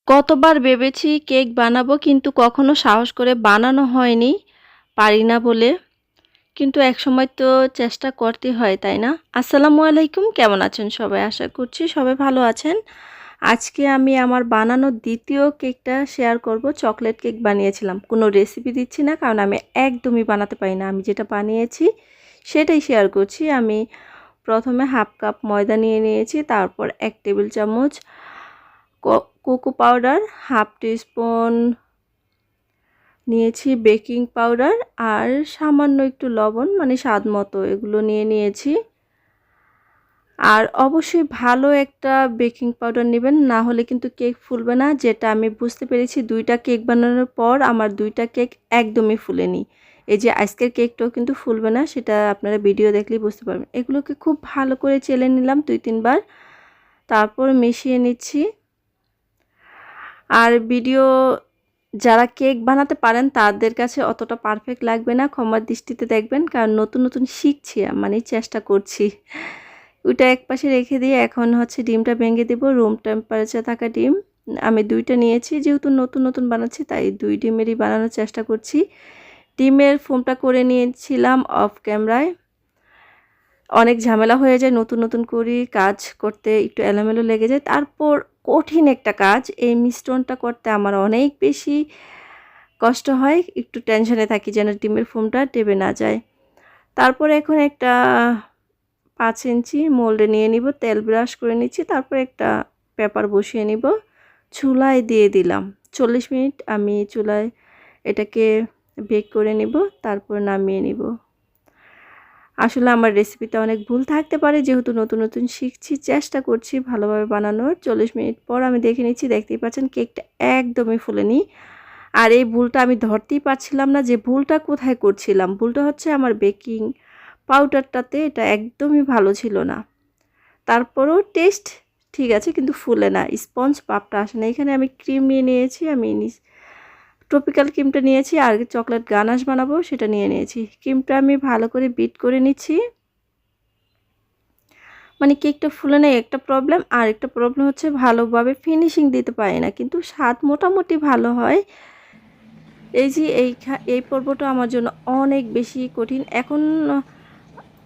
কতবার ভেবেছি কেক বানাবো কিন্তু কখনো সাহস করে বানানো হয়নি, পারি না বলে। কিন্তু একসময় তো চেষ্টা করতে হয়, তাই না? আসসালামু আলাইকুম, কেমন আছেন সবাই? আশা করছি সবাই ভালো আছেন। আজকে আমি আমার বানানো দ্বিতীয় কেকটা শেয়ার করব। চকলেট কেক বানিয়েছিলাম। কোনো রেসিপি দিচ্ছি না কারণ আমি একদমই বানাতে পারি না। আমি যেটা বানিয়েছি সেটাই শেয়ার করছি। আমি প্রথমে হাফ কাপ ময়দা নিয়ে নিয়েছি, তারপর 1 টেবিল চামচ কোকো পাউডার, হাফ টিস্পুন নিয়েছি বেকিং পাউডার, আর সামান্য একটু লবণ মানে স্বাদ মতো এগুলো নিয়ে নিয়েছি। আর অবশ্যই ভালো একটা বেকিং পাউডার নেবেন, না হলে কিন্তু কেক ফুলবে না। যেটা আমি বুঝতে পেরেছি 2টা কেক বানানোর পর আমার 2টা কেক একদমই ফুলেনি। এই যে আজকের কেকটাও কিন্তু ফুলবে না, সেটা আপনারা ভিডিও দেখলেই বুঝতে পারবেন। এগুলোকে খুব ভালো করে চেলে নিলাম 2-3 বার, তারপর মিশিয়ে নিচ্ছি। আর ভিডিও যারা কেক বানাতে পারেন তাদের কাছে অতটা পারফেক্ট লাগবে না, ক্ষমার দৃষ্টিতে দেখবেন। কারণ নতুন নতুন শিখছি, মানে চেষ্টা করছি। ওইটা একপাশে রেখে দিয়ে এখন হচ্ছে ডিমটা ভেঙে দেব। রুম টেম্পারেচার থাকা ডিম আমি 2টা নিয়েছি, যেহেতু নতুন নতুন বানাচ্ছি তাই 2 ডিমেরই বানানোর চেষ্টা করছি। ডিমের ফোমটা করে নিয়েছিলাম অফ ক্যামেরায়। অনেক ঝামেলা হয়ে যায়, নতুন নতুন করি, কাজ করতে একটু এলোমেলো লেগে যায়। তারপর কঠিন একটা কাজ, এই মিশ্রণটা করতে আমার অনেক বেশি কষ্ট হয়। একটু টেনশনে থাকি যেন ডিমের ফোমটা ডেবে না যায়। তারপর এখন একটা 5 ইঞ্চি মোল্ডে নিয়ে নিব, তেল ব্রাশ করে নিচ্ছি। তারপর একটা পেপার বসিয়ে নিব, চুলায় দিয়ে দিলাম। 40 মিনিট আমি চুলায় এটাকে বেক করে নিব, তারপর নামিয়ে নিব। আসলে আমার রেসিপিতে অনেক ভুল থাকতে পারে, যেহেতু নতুন নতুন শিখছি, চেষ্টা করছি ভালোভাবে বানানোর। 40 মিনিট পর আমি দেখে নিচ্ছি, দেখতেই পাচ্ছেন কেকটা একদমই ফুলেনি। আর এই ভুলটা আমি ধরতেই পারছিলাম না যে ভুলটা কোথায় করছিলাম। ভুলটা হচ্ছে আমার বেকিং পাউডারটাতে, এটা একদমই ভালো ছিল না। তারপরেও টেস্ট ঠিক আছে কিন্তু ফুলে না, স্পঞ্জ পাপটা আসে না। এখানে আমি ক্রিম নিয়ে নিয়েছি, আমি ট্রপিক্যাল ক্রিমটা নিয়েছি, আর চকলেট গানাশ বানাবো সেটা নিয়ে নিয়েছি। ক্রিমটা আমি ভালো করে বিট করে নিচ্ছি। মানে কেকটা ফুলে নেই একটা প্রবলেম, আর একটা প্রবলেম হচ্ছে ভালোভাবে ফিনিশিং দিতে পারি না, কিন্তু স্বাদ মোটামুটি ভালো হয়। এই যে এই পর্বটা আমার জন্য অনেক বেশি কঠিন। এখন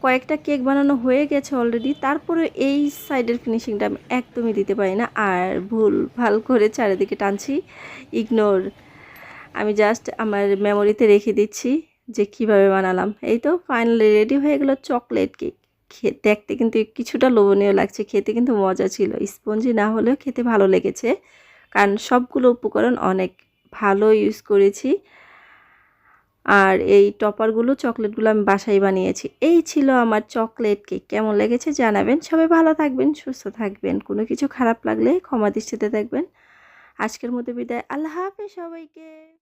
কয়েকটা কেক বানানো হয়ে গেছে অলরেডি, তারপরে এই সাইডের ফিনিশিংটা আমি একদমই দিতে পারি না, আর ভুল ভাল করে চারিদিকে টানছি। ইগনোর, আমি জাস্ট আমার মেমোরিতে রেখে দিচ্ছি যে কিভাবে বানালাম। এই তো ফাইনালি রেডি হয়ে গেল চকলেট কেক। দেখতে কিন্তু কিছুটা লোভনীয় লাগছে, খেতে কিন্তু মজা ছিল। স্পঞ্জি না হলেও খেতে ভালো লেগেছে, কারণ সবগুলো উপকরণ অনেক ভালো ইউজ করেছি। আর এই টপারগুলো চকলেটগুলো আমি বাসায় বানিয়েছি। এই ছিল আমার চকলেট কেক। কেমন লেগেছে জানাবেন। সবাই ভালো থাকবেন, সুস্থ থাকবেন। কোনো কিছু খারাপ লাগলে ক্ষমা দৃষ্টিতে দেখবেন। আজকের মতো বিদায়। আল্লাহ হাফেজ সবাইকে।